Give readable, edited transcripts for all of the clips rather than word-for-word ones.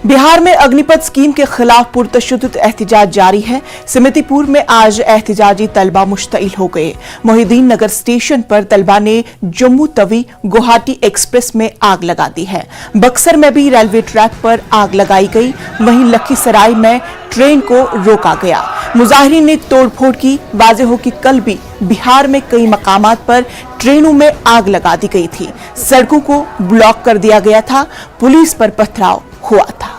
बिहार में अग्निपथ स्कीम के खिलाफ पुरतशद्दुद एहतजाज जारी है। समितिपुर में आज एहतजाजी तलबा मुश्तइल हो गए। मोहिउद्दीन नगर स्टेशन पर तलबा ने जम्मू तवी गुवाहाटी एक्सप्रेस में आग लगा दी है। बक्सर में भी रेलवे ट्रैक पर आग लगाई गई। वहीं लखीसराय में ट्रेन को रोका गया। मुजाहिरीन ने तोड़फोड़ की। वाज़ेह हो कि कल भी बिहार में कई मकामात पर ट्रेनों में आग लगा दी गई थी। सड़कों को ब्लॉक कर दिया गया था। पुलिस पर पथराव हुआ था।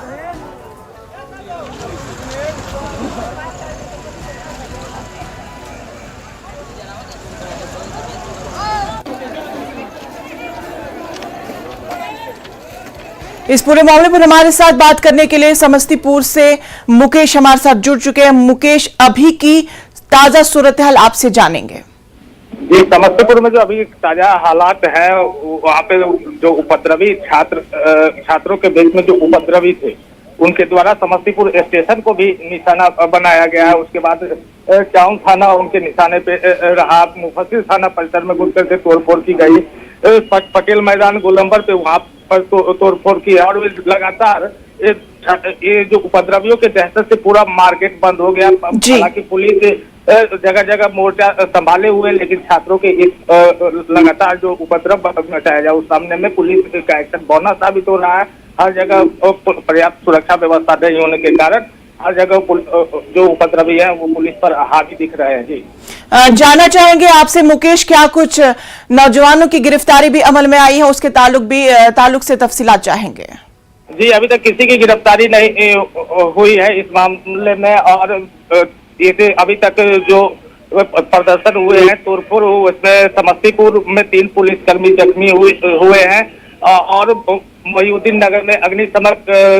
इस पूरे मामले पर हमारे साथ बात करने के लिए समस्तीपुर से मुकेश हमारे साथ जुड़ चुके हैं। मुकेश, अभी की ताजा सूरत हाल आपसे जानेंगे। जी, समस्तीपुर में जो अभी ताजा हालात है, वहाँ पे जो उपद्रवी छात्रों के बीच में जो उपद्रवी थे, उनके द्वारा समस्तीपुर स्टेशन को भी निशाना बनाया गया है। उसके बाद टाउन थाना उनके निशाने पे रहा। मुफस्सिल थाना परिसर में घुस करके तोड़फोड़ की गई। पटेल मैदान गोलंबर पे वहाँ पर तोड़फोड़ की और लगातार ये जो उपद्रवियों के दहशत से पूरा मार्केट बंद हो गया। हालांकि पुलिस जगह जगह मोर्चा संभाले हुए, लेकिन छात्रों के एक लगातार जो उपद्रव मचाया जाए उस सामने में पुलिस का एक्शन बौना साबित हो रहा है। हर जगह पर्याप्त सुरक्षा व्यवस्था नहीं होने के कारण हर जगह जो उपद्रवी है वो पुलिस पर हावी दिख रहे हैं। जी, जानना चाहेंगे आपसे मुकेश, क्या कुछ नौजवानों की गिरफ्तारी भी अमल में आई है? उसके ताल्लुक से तफसीलात चाहेंगे। जी, अभी तक किसी की गिरफ्तारी नहीं हुई है इस मामले में। और इसे अभी तक जो प्रदर्शन हुए हैं, तोड़फोड़ हुए, उसमें समस्तीपुर में 3 पुलिसकर्मी जख्मी हुए हैं। और मोहिउद्दीन नगर में अग्निशमन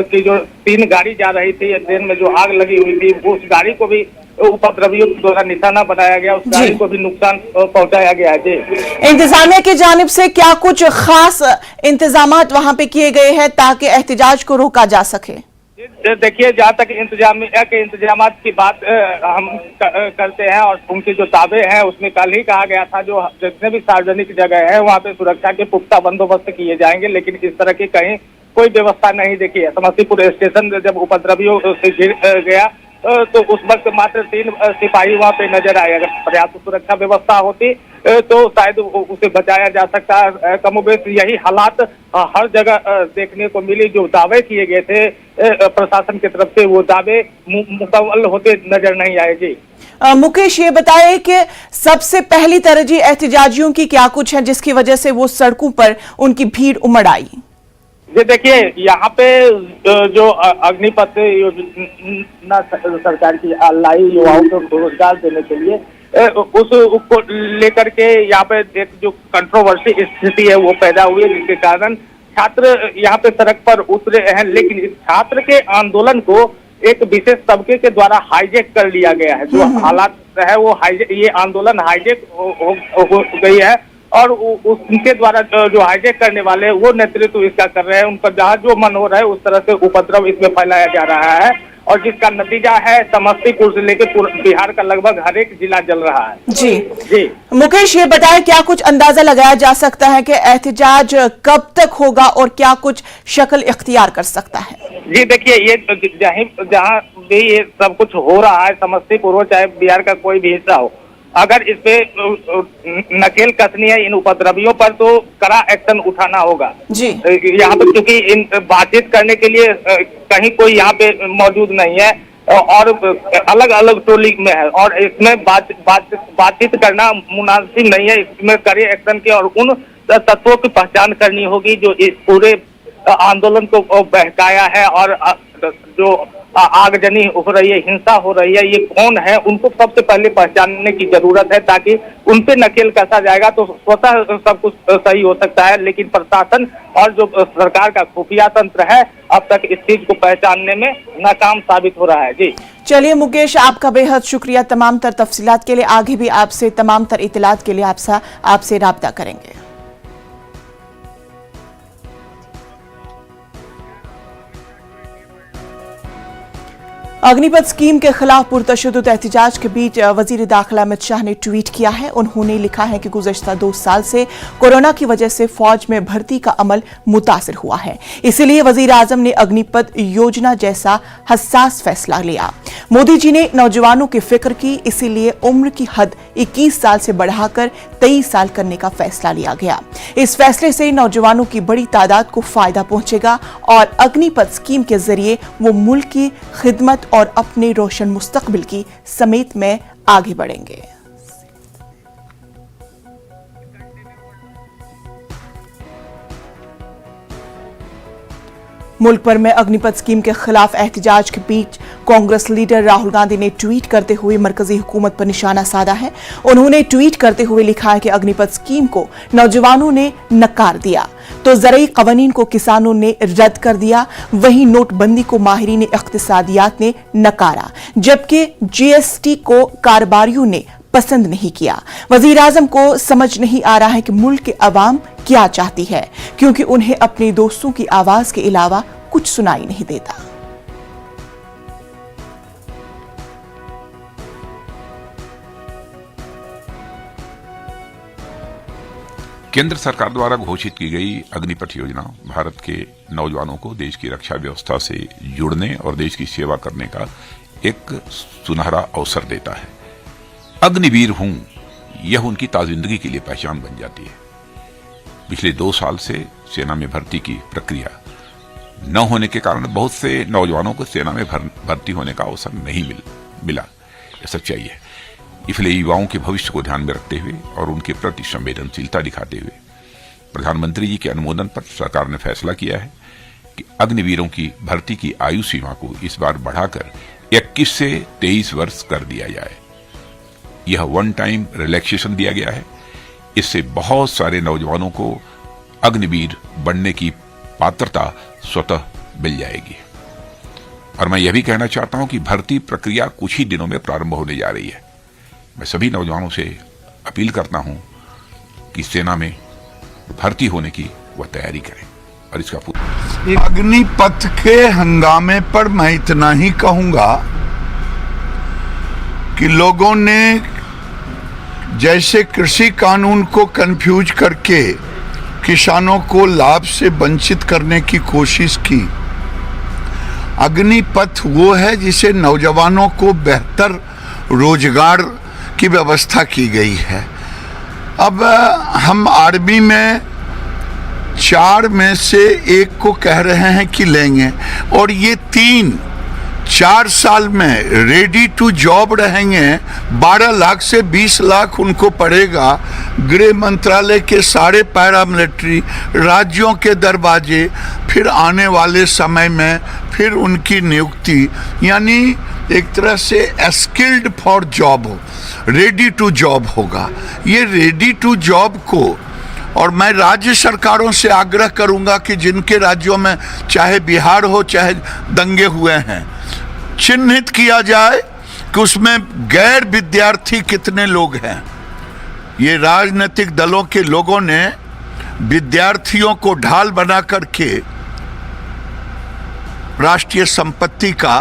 की जो 3 गाड़ी जा रही थी, ट्रेन में जो आग लगी हुई थी, उस गाड़ी को भी उपद्रवियों द्वारा निशाना बनाया गया। उस गाड़ी को भी नुकसान पहुंचाया गया है। जी, इंतजामिया की जानिब से क्या कुछ खास इंतजामात वहां पे किए गए हैं ताकि एहतजाज को रोका जा सके? देखिए, जहाँ तक इंतजामिया के इंतजामात की बात हम करते हैं और उनके जो दावे हैं, उसमें कल ही कहा गया था जो जितने भी सार्वजनिक जगह है वहाँ पे सुरक्षा के पुख्ता बंदोबस्त किए जाएंगे, लेकिन इस तरह की कहीं कोई व्यवस्था नहीं देखी है। समस्तीपुर स्टेशन जब उपद्रवियों से घिर गया तो उस वक्त मात्र 3 सिपाही वहाँ पे नजर आए। अगर पर्याप्त सुरक्षा व्यवस्था होती तो शायद उसे बचाया जा सकता है। कमोबेश यही हालात हर जगह देखने को मिली। जो दावे किए गए थे प्रशासन की तरफ से, वो दावे मुकम्मल होते नजर नहीं आए। जी, मुकेश, ये बताएं कि सबसे पहली तरजीह एहतजाजियों की क्या कुछ है जिसकी वजह से वो सड़कों पर उनकी भीड़ उमड़ आई? जी, देखिए, यहाँ पे जो अग्निपथ योजना सरकार की लाई युवाओं को रोजगार देने के लिए, उसको लेकर के यहाँ पे एक जो कंट्रोवर्सी स्थिति है वो पैदा हुई है, जिसके कारण छात्र यहाँ पे सड़क पर उतरे हैं। लेकिन इस छात्र के आंदोलन को एक विशेष तबके के द्वारा हाईजैक कर लिया गया है। जो हालात है वो ये आंदोलन हाईजैक हो गई है और उनके द्वारा जो हाईजैक करने वाले वो नेतृत्व इसका कर रहे हैं। उनका जहाँ जो मन हो रहा है उस तरह से उपद्रव इसमें फैलाया जा रहा है और जिसका नतीजा है समस्तीपुर से लेकर बिहार का लगभग हर एक जिला जल रहा है। जी जी, मुकेश, ये बताएं, क्या कुछ अंदाजा लगाया जा सकता है कि एहतजाज कब तक होगा और क्या कुछ शक्ल इख्तियार कर सकता है? जी, देखिए, ये जहाँ भी ये सब कुछ हो रहा है, समस्तीपुर हो चाहे बिहार का कोई भी हिस्सा हो, अगर इस पे नकेल कसनी है इन उपद्रवियों पर तो कड़ा एक्शन उठाना होगा। जी, यहाँ पे क्योंकि इन बातचीत करने के लिए कहीं कोई यहाँ पे मौजूद नहीं है और अलग अलग टोली में है और इसमें बातचीत करना मुनासिब नहीं है। इसमें कड़े एक्शन के और उन तत्वों की पहचान करनी होगी जो इस पूरे आंदोलन को बहकाया है और जो आगजनी हो रही है, हिंसा हो रही है, ये कौन है, उनको सबसे पहले पहचानने की जरूरत है ताकि उन पे नकेल कसा जाएगा तो स्वतः सब कुछ सही हो सकता है। लेकिन प्रशासन और जो सरकार का खुफिया तंत्र है अब तक इस चीज को पहचानने में नाकाम साबित हो रहा है। जी, चलिए मुकेश, आपका बेहद शुक्रिया तमाम तर तफसीलात के लिए। आगे भी आपसे तमाम तर इत्तलात के लिए आपसे राब्ता करेंगे। अग्निपथ स्कीम के खिलाफ पुरतशद्दुद एहतजाज के बीच वजीर दाखिला अमित शाह ने ट्वीट किया है। उन्होंने लिखा है कि गुज़श्ता 2 साल से कोरोना की वजह से फौज में भर्ती का अमल मुतासिर हुआ है, इसीलिए वजीर आजम ने अग्निपथ योजना जैसा हसास फैसला लिया। मोदी जी ने नौजवानों की फिक्र की, इसीलिए उम्र की हद 21 साल से बढ़ाकर 23 साल करने का फैसला लिया गया। इस फैसले से नौजवानों की बड़ी तादाद को फायदा पहुंचेगा और अग्निपथ स्कीम के जरिए वो मुल्क की खिदमत और अपने रोशन मुस्तकबिल की समेत में आगे बढ़ेंगे। मुल्क भर में अग्निपथ स्कीम के खिलाफ एहतजाज के बीच कांग्रेस लीडर राहुल गांधी ने ट्वीट करते हुए मरकजी हुकूमत पर निशाना साधा है। उन्होंने ट्वीट करते हुए लिखा है कि अग्निपथ स्कीम को नौजवानों ने नकार दिया तो ज़रई क़वानीन को किसानों ने रद्द कर दिया, वहीं नोटबंदी को माहिरीन इक़्तिसादियात ने नकारा, जबकि जीएसटी को कारोबारियों ने पसंद नहीं किया। वजीर आजम को समझ नहीं आ रहा है कि मुल्क के अवाम क्या चाहती है, क्योंकि उन्हें अपने दोस्तों की आवाज के अलावा कुछ सुनाई नहीं देता। केंद्र सरकार द्वारा घोषित की गई अग्निपथ योजना भारत के नौजवानों को देश की रक्षा व्यवस्था से जुड़ने और देश की सेवा करने का एक सुनहरा अवसर देता है। अग्निवीर हूं, यह उनकी ताजिंदगी के लिए पहचान बन जाती है। पिछले 2 साल से सेना में भर्ती की प्रक्रिया न होने के कारण बहुत से नौजवानों को सेना में भर्ती होने का अवसर नहीं मिला। यह सच्चाई है। इसलिए युवाओं के भविष्य को ध्यान में रखते हुए और उनके प्रति संवेदनशीलता दिखाते हुए प्रधानमंत्री जी के अनुमोदन पर सरकार ने फैसला किया है कि अग्निवीरों की भर्ती की आयु सीमा को इस बार बढ़ाकर 21 से 23 वर्ष कर दिया जाए। यह वन टाइम रिलैक्सेशन दिया गया है। इससे बहुत सारे नौजवानों को अग्निवीर बनने की पात्रता स्वतः मिल जाएगी। और मैं यह भी कहना चाहता हूं कि भर्ती प्रक्रिया कुछ ही दिनों में प्रारंभ होने जा रही है। मैं सभी नौजवानों से अपील करता हूं कि सेना में भर्ती होने की वह तैयारी करें और इसका पूरा। अग्निपथ के हंगामे पर मैं इतना ही कहूंगा कि लोगों ने जैसे कृषि कानून को कंफ्यूज करके किसानों को लाभ से वंचित करने की कोशिश की, अग्निपथ वो है जिसे नौजवानों को बेहतर रोजगार की व्यवस्था की गई है। अब हम आर्मी में 4 में से 1 को कह रहे हैं कि लेंगे और ये 3-4 साल में रेडी टू जॉब रहेंगे। 12 लाख से 20 लाख उनको पड़ेगा। गृह मंत्रालय के सारे पैरामिलिट्री राज्यों के दरवाजे, फिर आने वाले समय में फिर उनकी नियुक्ति, यानी एक तरह से स्किल्ड फॉर जॉब हो, रेडी टू जॉब होगा। ये रेडी टू जॉब को, और मैं राज्य सरकारों से आग्रह करूंगा कि जिनके राज्यों में चाहे बिहार हो चाहे दंगे हुए हैं, चिन्हित किया जाए कि उसमें गैर विद्यार्थी कितने लोग हैं। ये राजनीतिक दलों के लोगों ने विद्यार्थियों को ढाल बना करके राष्ट्रीय संपत्ति का